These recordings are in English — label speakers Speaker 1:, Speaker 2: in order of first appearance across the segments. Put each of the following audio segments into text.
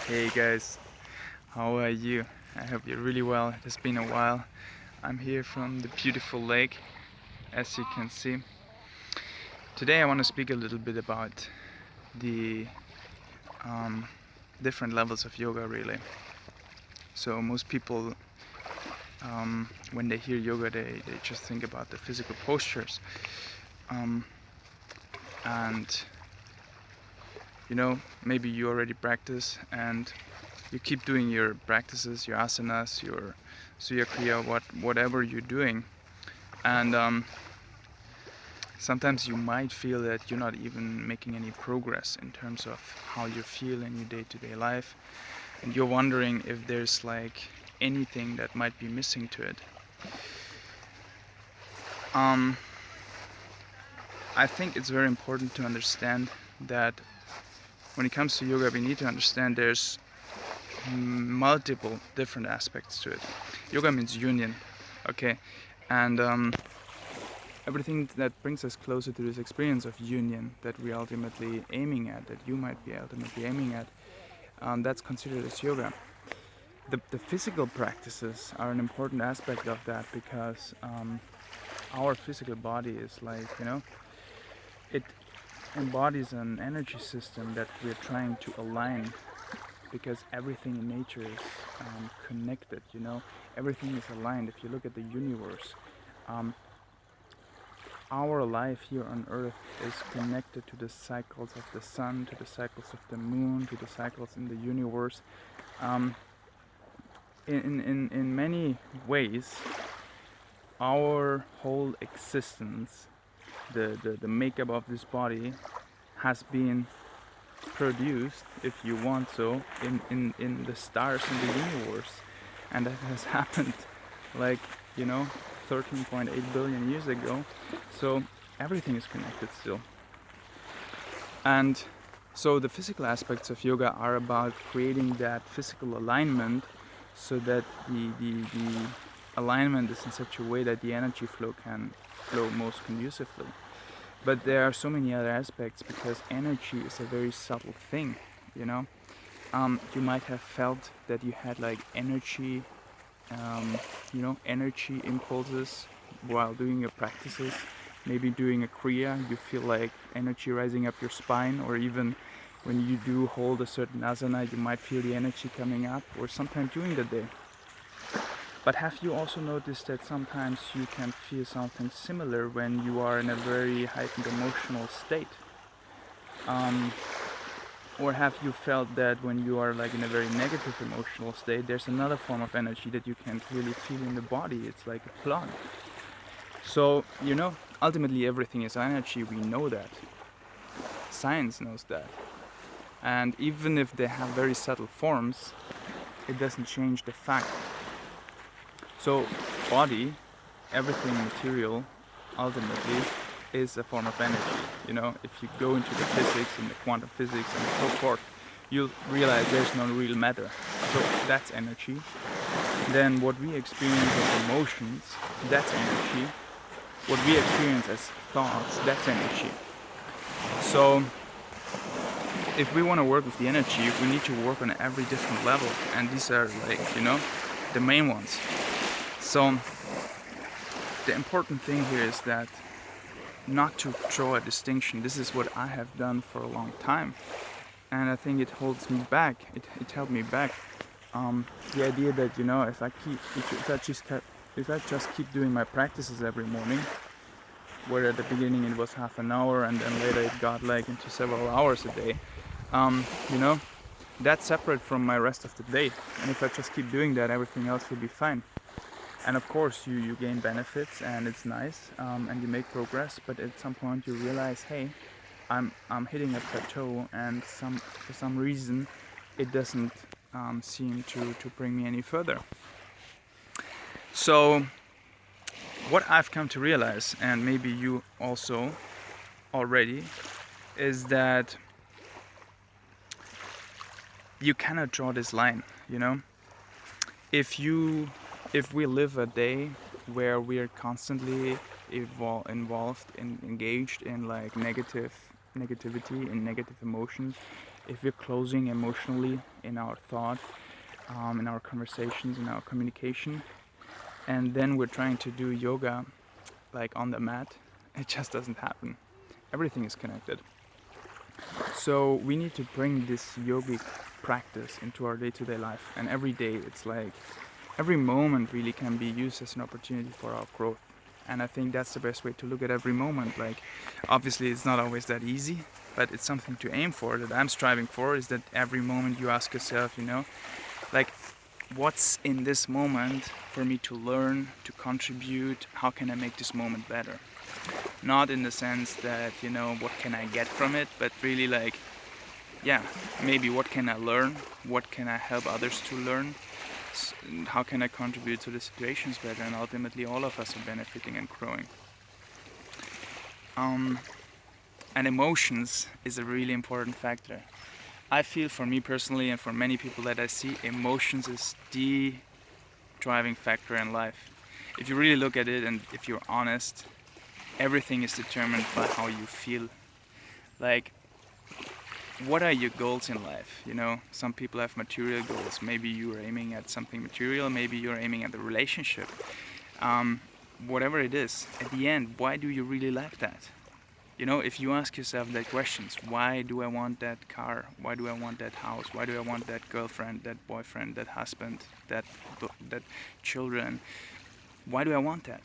Speaker 1: Hey guys, how are you? I hope you're really well. It has been a while. I'm here from the beautiful lake, as you can see. Today I want to speak a little bit about the um, different levels of yoga, really. So most people, when they hear yoga, they just think about the physical postures. Um, and maybe you already practice and you keep doing your practices, your asanas, your Surya Kriya, whatever you're doing, and sometimes you might feel that you're not even making any progress in terms of how you feel in your day-to-day life, and you're wondering if there's like anything that might be missing to it. I think it's very important to understand that when it comes to yoga, we need to understand there's multiple different aspects to it. Yoga means union, okay, and everything that brings us closer to this experience of union that we're ultimately aiming at, that you might be ultimately aiming at, that's considered as yoga. The physical practices are an important aspect of that because our physical body is like, it embodies an energy system that we're trying to align, because everything in nature is connected, everything is aligned. If you look at the universe, our life here on earth is connected to the cycles of the sun, to the cycles of the moon, to the cycles in the universe. In many ways, our whole existence, the makeup of this body, has been produced, if you want so, in the stars in the universe, and that has happened like 13.8 billion years ago. So everything is connected still, and so the physical aspects of yoga are about creating that physical alignment, so that the alignment is in such a way that the energy flow can flow most conducively. But there are so many other aspects, because energy is a very subtle thing, you might have felt that you had like energy energy impulses while doing your practices. Maybe doing a kriya, you feel like energy rising up your spine, or even when you do hold a certain asana, you might feel the energy coming up, or sometime during the day. But have you also noticed that sometimes you can feel something similar when you are in a very heightened emotional state? Or have you felt that when you are like in a very negative emotional state, there's another form of energy that you can't really feel in the body? It's like a plug. So, ultimately everything is energy. We know that. Science knows that. And even if they have very subtle forms, it doesn't change the fact. So, body, everything material, ultimately is a form of energy. If you go into the physics and the quantum physics and so forth, you'll realize there's no real matter. So that's energy. Then what we experience as emotions, that's energy. What we experience as thoughts, that's energy. So if we want to work with the energy, we need to work on every different level, and these are like, the main ones. So the important thing here is that not to draw a distinction. This is what I have done for a long time, and I think it holds me back. It held me back. The idea that if I just keep doing my practices every morning, where at the beginning it was half an hour and then later it got like into several hours a day, that's separate from my rest of the day. And if I just keep doing that, everything else will be fine. And of course you gain benefits, and it's nice, and you make progress, but at some point you realize, hey, I'm hitting a plateau, and for some reason it doesn't seem to bring me any further. So what I've come to realize, and maybe you also already, is that you cannot draw this line. If we live a day where we are constantly involved and engaged in like negativity and negative emotions, if we're closing emotionally in our thought, in our conversations, in our communication, and then we're trying to do yoga like on the mat, it just doesn't happen. Everything is connected. So we need to bring this yogic practice into our day-to-day life, and every day it's like every moment really can be used as an opportunity for our growth. And I think that's the best way to look at every moment. Like, obviously it's not always that easy, but it's something to aim for, that I'm striving for, is that every moment you ask yourself, like, what's in this moment for me to learn, to contribute, how can I make this moment better? Not in the sense that, what can I get from it, but really like, yeah, maybe what can I learn, what can I help others to learn, how can I contribute to the situations better, and ultimately all of us are benefiting and growing. And emotions is a really important factor. I feel, for me personally and for many people that I see, emotions is the driving factor in life. If you really look at it and if you're honest, everything is determined by how you feel. Like, what are your goals in life? Some people have material goals. Maybe you're aiming at something material, maybe you're aiming at a relationship. Whatever it is, at the end, why do you really like that? If you ask yourself that questions, why do I want that car? Why do I want that house? Why do I want that girlfriend, that boyfriend, that husband, that children? Why do I want that?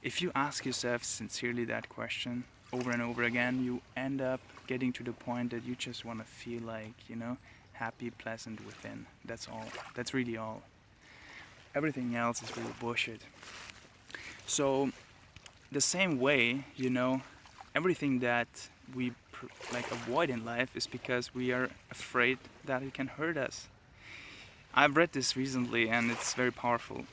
Speaker 1: If you ask yourself sincerely that question over and over again, you end up getting to the point that you just want to feel like, happy, pleasant within. That's all. That's really all. Everything else is really bullshit. So, the same way, everything that we avoid in life is because we are afraid that it can hurt us. I've read this recently and it's very powerful.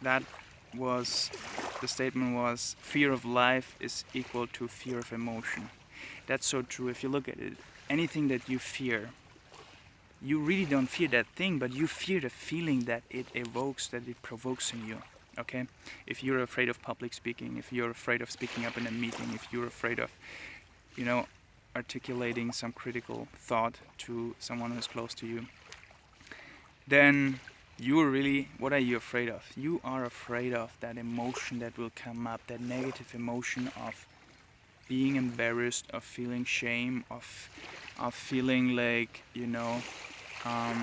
Speaker 1: The statement was, fear of life is equal to fear of emotion. That's so true. If you look at it, anything that you fear, you really don't fear that thing, but you fear the feeling that it evokes, that it provokes in you. Okay? If you're afraid of public speaking, if you're afraid of speaking up in a meeting, if you're afraid of, articulating some critical thought to someone who's close to you, then what are you afraid of? You are afraid of that emotion that will come up, that negative emotion of being embarrassed, of feeling shame, of feeling like,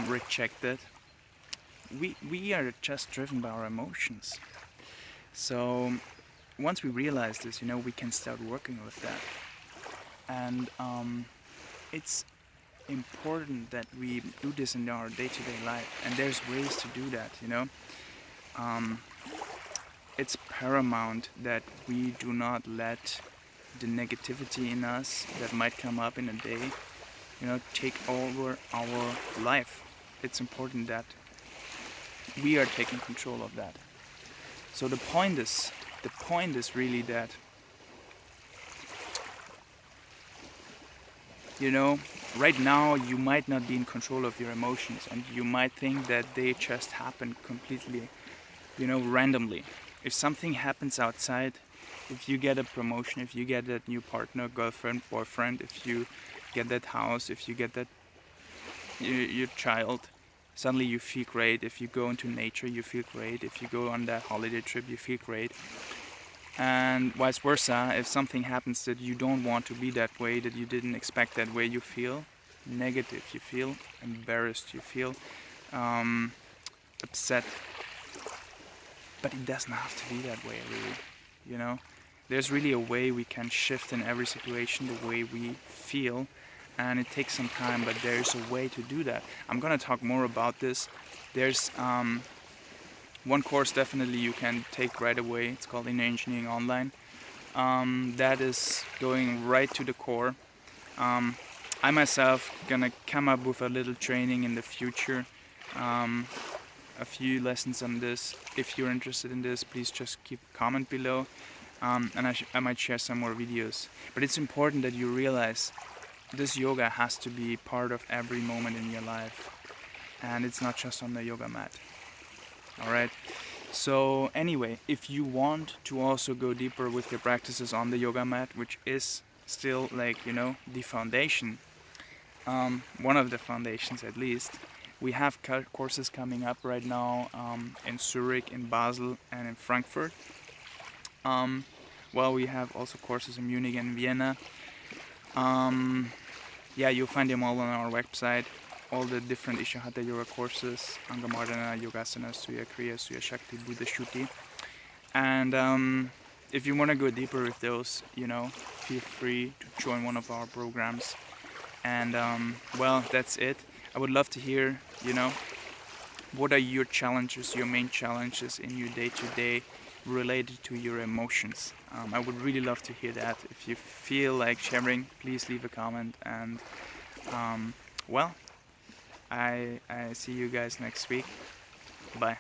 Speaker 1: rejected. We are just driven by our emotions. So once we realize this, we can start working with that. And it's important that we do this in our day-to-day life, and there's ways to do that. It's paramount that we do not let the negativity in us that might come up in a day, take over our life. It's important that we are taking control of that. So the point is really that, right now you might not be in control of your emotions, and you might think that they just happen completely, randomly. If something happens outside, if you get a promotion, if you get that new partner, girlfriend, boyfriend, if you get that house, if you get that your child, suddenly you feel great. If you go into nature, you feel great. If you go on that holiday trip, you feel great. And vice versa, if something happens that you don't want to be that way, that you didn't expect that way, you feel negative, you feel embarrassed, you feel upset. But it doesn't have to be that way, really. There's really a way we can shift in every situation the way we feel, and it takes some time, but there's a way to do that. I'm gonna talk more about this. There's one course definitely you can take right away. It's called Inner Engineering Online. That is going right to the core. I myself gonna come up with a little training in the future, a few lessons on this. If you're interested in this, please just keep a comment below, and I might share some more videos. But it's important that you realize this yoga has to be part of every moment in your life, and it's not just on the yoga mat. Alright, so anyway, if you want to also go deeper with your practices on the yoga mat, which is still the foundation, one of the foundations at least. We have courses coming up right now in Zurich, in Basel, and in Frankfurt. Well, we have also courses in Munich and Vienna. Yeah, you'll find them all on our website. All the different Isha Hatha yoga courses, Angamardana, Yogasana, Suya Kriya, Suya Shakti, Buddha Shuti. And if you want to go deeper with those, feel free to join one of our programs. And well, that's it. I would love to hear, what are your challenges, your main challenges in your day-to-day related to your emotions. I would really love to hear that. If you feel like sharing, please leave a comment. And well, I see you guys next week. Bye.